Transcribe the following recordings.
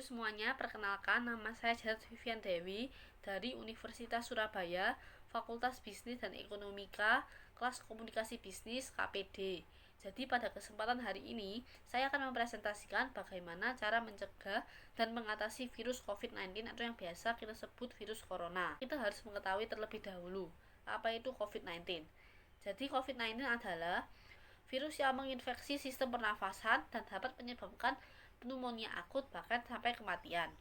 semuanya, perkenalkan nama saya Janet Vivian Dewi dari Universitas Surabaya, Fakultas Bisnis dan Ekonomika, kelas Komunikasi Bisnis KPD. Jadi pada kesempatan hari ini, saya akan mempresentasikan bagaimana cara mencegah dan mengatasi virus COVID-19 atau yang biasa kita sebut virus corona. Kita harus mengetahui terlebih dahulu, apa itu COVID-19. Jadi COVID-19 adalah virus yang menginfeksi sistem pernafasan dan dapat menyebabkan pneumonia akut bahkan sampai kematian.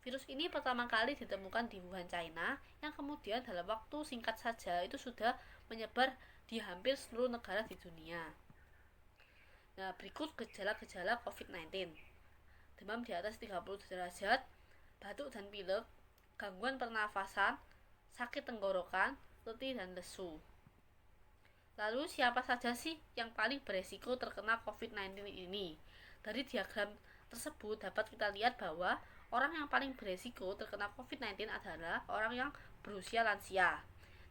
Virus ini pertama kali ditemukan di Wuhan, China, yang kemudian dalam waktu singkat saja itu sudah menyebar di hampir seluruh negara di dunia. Nah, berikut gejala-gejala COVID-19. Demam di atas 30 derajat, batuk dan pilek, gangguan pernafasan, sakit tenggorokan, letih dan lesu. Lalu siapa saja sih yang paling beresiko terkena COVID-19 ini? Dari diagram tersebut dapat kita lihat bahwa orang yang paling beresiko terkena COVID-19 adalah orang yang berusia lansia.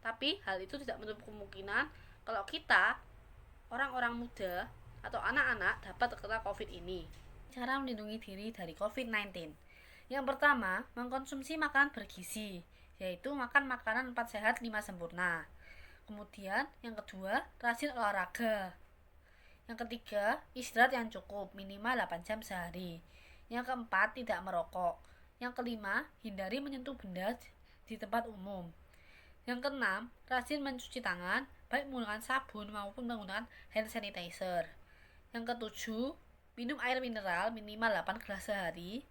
Tapi hal itu tidak menutup kemungkinan kalau kita, orang-orang muda atau anak-anak dapat terkena COVID ini. Cara melindungi diri dari COVID-19. Yang pertama, mengkonsumsi makanan bergizi, yaitu makan makanan 4 sehat 5 sempurna. Kemudian yang kedua, rajin olahraga. Yang ketiga, istirahat yang cukup, minimal 8 jam sehari. Yang keempat, tidak merokok. Yang kelima, hindari menyentuh benda di tempat umum. Yang keenam, rajin mencuci tangan, baik menggunakan sabun maupun menggunakan hand sanitizer. Yang ketujuh, minum air mineral minimal 8 gelas sehari.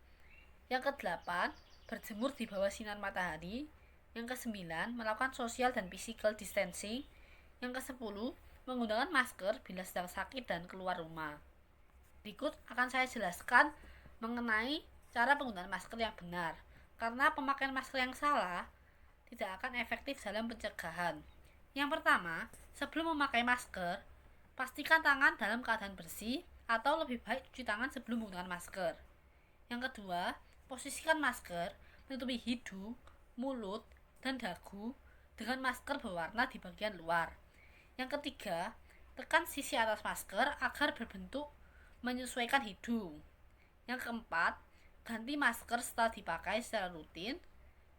Yang kedelapan, berjemur di bawah sinar matahari. Yang kesembilan, melakukan social dan physical distancing. Yang kesepuluh, menggunakan masker bila sedang sakit dan keluar rumah. Berikut akan saya jelaskan mengenai cara penggunaan masker yang benar, karena pemakaian masker yang salah tidak akan efektif dalam pencegahan. Yang pertama, sebelum memakai masker, pastikan tangan dalam keadaan bersih atau lebih baik cuci tangan sebelum menggunakan masker. Yang kedua, posisikan masker menutupi hidung, mulut, dan dagu dengan masker berwarna di bagian luar. Yang ketiga, tekan sisi atas masker agar berbentuk menyesuaikan hidung. Yang keempat, ganti masker setelah dipakai secara rutin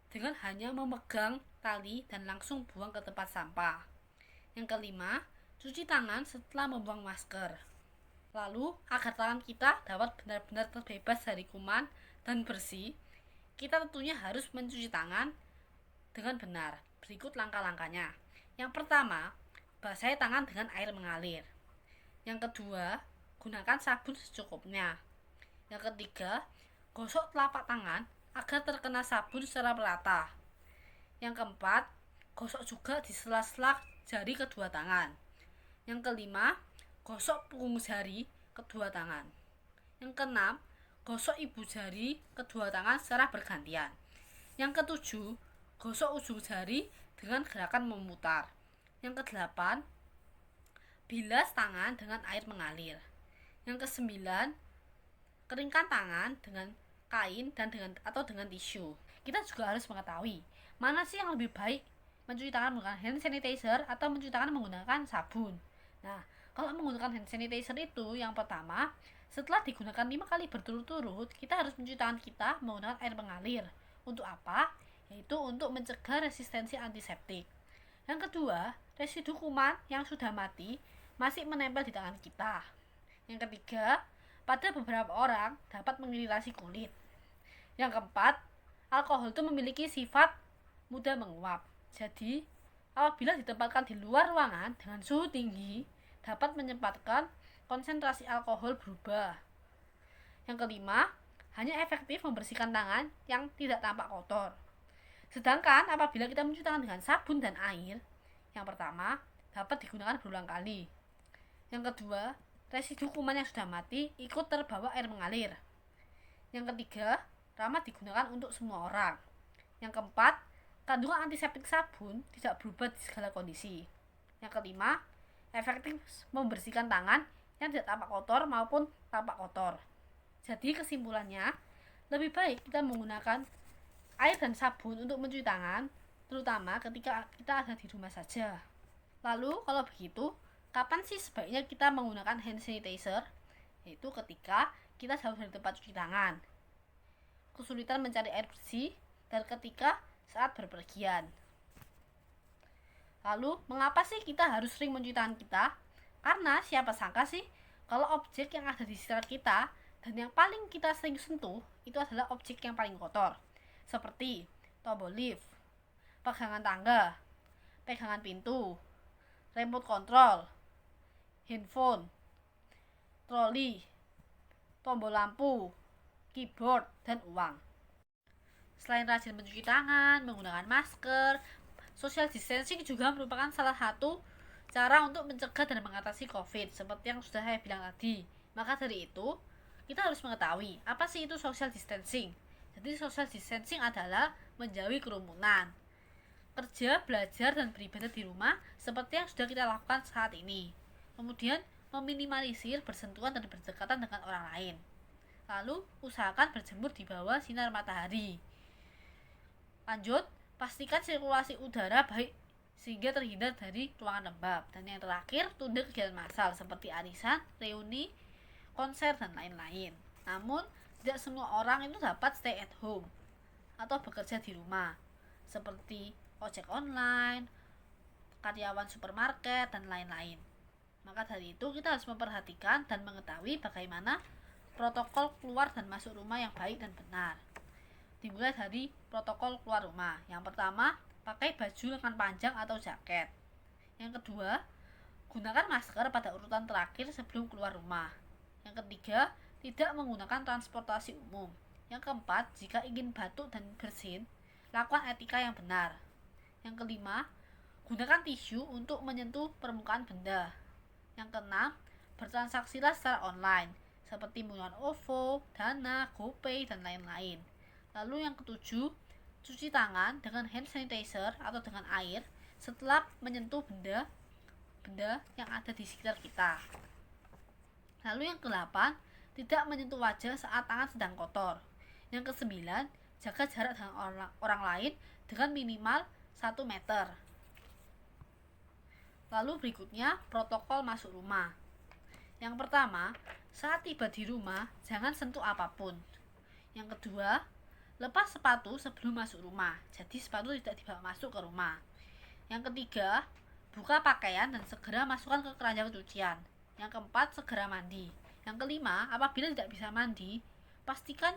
dengan hanya memegang tali dan langsung buang ke tempat sampah. Yang kelima, cuci tangan setelah membuang masker. Lalu, agar tangan kita dapat benar-benar terbebas dari kuman dan bersih, kita tentunya harus mencuci tangan dengan benar. Berikut langkah-langkahnya. Yang pertama, basahi tangan dengan air mengalir. Yang kedua, gunakan sabun secukupnya. Yang ketiga, gosok telapak tangan agar terkena sabun secara merata. Yang keempat, gosok juga di sela-sela jari kedua tangan. Yang kelima, gosok punggung jari kedua tangan. Yang keenam, gosok ibu jari kedua tangan secara bergantian. Yang ketujuh, gosok ujung jari dengan gerakan memutar. Yang kedelapan, bilas tangan dengan air mengalir. Yang kesembilan, keringkan tangan dengan kain dan dengan tisu. Kita juga harus mengetahui mana sih yang lebih baik, mencuci tangan menggunakan hand sanitizer atau mencuci tangan menggunakan sabun. Nah, kalau menggunakan hand sanitizer itu yang pertama, setelah digunakan 5 kali berturut-turut, kita harus mencuci tangan kita menggunakan air mengalir. Untuk apa? Yaitu untuk mencegah resistensi antiseptik. Yang kedua, residu kuman yang sudah mati masih menempel di tangan kita. Yang ketiga, pada beberapa orang dapat mengiritasi kulit. Yang keempat, alkohol itu memiliki sifat mudah menguap. Jadi, apabila ditempatkan di luar ruangan dengan suhu tinggi, dapat menyebabkan konsentrasi alkohol berubah. Yang kelima, hanya efektif membersihkan tangan yang tidak tampak kotor. Sedangkan apabila kita mencuci tangan dengan sabun dan air, yang pertama, dapat digunakan berulang kali. Yang kedua, residu kuman yang sudah mati ikut terbawa air mengalir. Yang ketiga, ramah digunakan untuk semua orang. Yang keempat, kandungan antiseptik sabun tidak berubah di segala kondisi. Yang kelima, efektif membersihkan tangan yang tidak tampak kotor maupun tampak kotor. Jadi kesimpulannya, lebih baik kita menggunakan air dan sabun untuk mencuci tangan, terutama ketika kita ada di rumah saja. Lalu kalau begitu, kapan sih sebaiknya kita menggunakan hand sanitizer? Yaitu ketika kita jauh dari tempat cuci tangan. kesulitan mencari air bersih, dan ketika saat berpergian. Lalu, mengapa sih kita harus sering mencuci tangan kita? Karena siapa sangka sih kalau objek yang ada di sekitar kita dan yang paling kita sering sentuh itu adalah objek yang paling kotor. Seperti tombol lift, pegangan tangga, pegangan pintu, remote control, handphone, troli, tombol lampu, keyboard, dan uang. Selain rajin mencuci tangan, menggunakan masker, social distancing juga merupakan salah satu cara untuk mencegah dan mengatasi COVID, seperti yang sudah saya bilang tadi. Maka dari itu, kita harus mengetahui apa sih itu social distancing. Jadi social distancing adalah menjauhi kerumunan, kerja, belajar, dan beribadah di rumah seperti yang sudah kita lakukan saat ini. Kemudian, meminimalisir bersentuhan dan berdekatan dengan orang lain. Lalu, usahakan berjemur di bawah sinar matahari. Lanjut, pastikan sirkulasi udara baik sehingga terhindar dari ruangan lembab. Dan yang terakhir, tunda kegiatan massal seperti arisan, reuni, konser, dan lain-lain. Namun, tidak semua orang itu dapat stay at home atau bekerja di rumah, seperti ojek online, karyawan supermarket, dan lain-lain. Maka dari itu, kita harus memperhatikan dan mengetahui bagaimana protokol keluar dan masuk rumah yang baik dan benar. Dimulai dari protokol keluar rumah. Yang pertama, pakai baju lengan panjang atau jaket. Yang kedua, gunakan masker pada urutan terakhir sebelum keluar rumah. Yang ketiga, tidak menggunakan transportasi umum. Yang keempat, jika ingin batuk dan bersin, lakukan etika yang benar. Yang kelima, gunakan tisu untuk menyentuh permukaan benda. Yang keenam, bertransaksilah secara online, seperti menggunakan OVO, Dana, GoPay, dan lain-lain. Lalu yang ketujuh, cuci tangan dengan hand sanitizer atau dengan air setelah menyentuh benda yang ada di sekitar kita. Lalu yang ke-8, tidak menyentuh wajah saat tangan sedang kotor. Yang ke-9, jaga jarak dengan orang lain dengan minimal 1 meter. Lalu berikutnya, protokol masuk rumah. Yang pertama, saat tiba di rumah, jangan sentuh apapun. Yang kedua, lepas sepatu sebelum masuk rumah, jadi sepatu tidak dibawa masuk ke rumah. Yang ketiga, buka pakaian dan segera masukkan ke keranjang cucian. Yang keempat, segera mandi. Yang kelima, apabila tidak bisa mandi, pastikan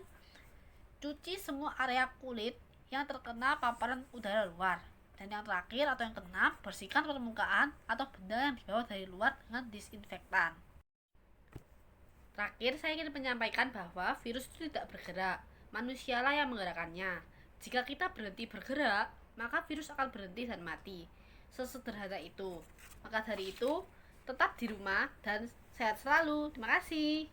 cuci semua area kulit yang terkena paparan udara luar. Dan yang terakhir atau yang keenam, bersihkan permukaan atau benda yang dibawa dari luar dengan disinfektan. Terakhir, saya ingin menyampaikan bahwa virus itu tidak bergerak. Manusialah yang menggerakkannya. Jika kita berhenti bergerak, maka virus akan berhenti dan mati. Sesederhana itu. Maka dari itu, tetap di rumah dan sehat selalu. Terima kasih.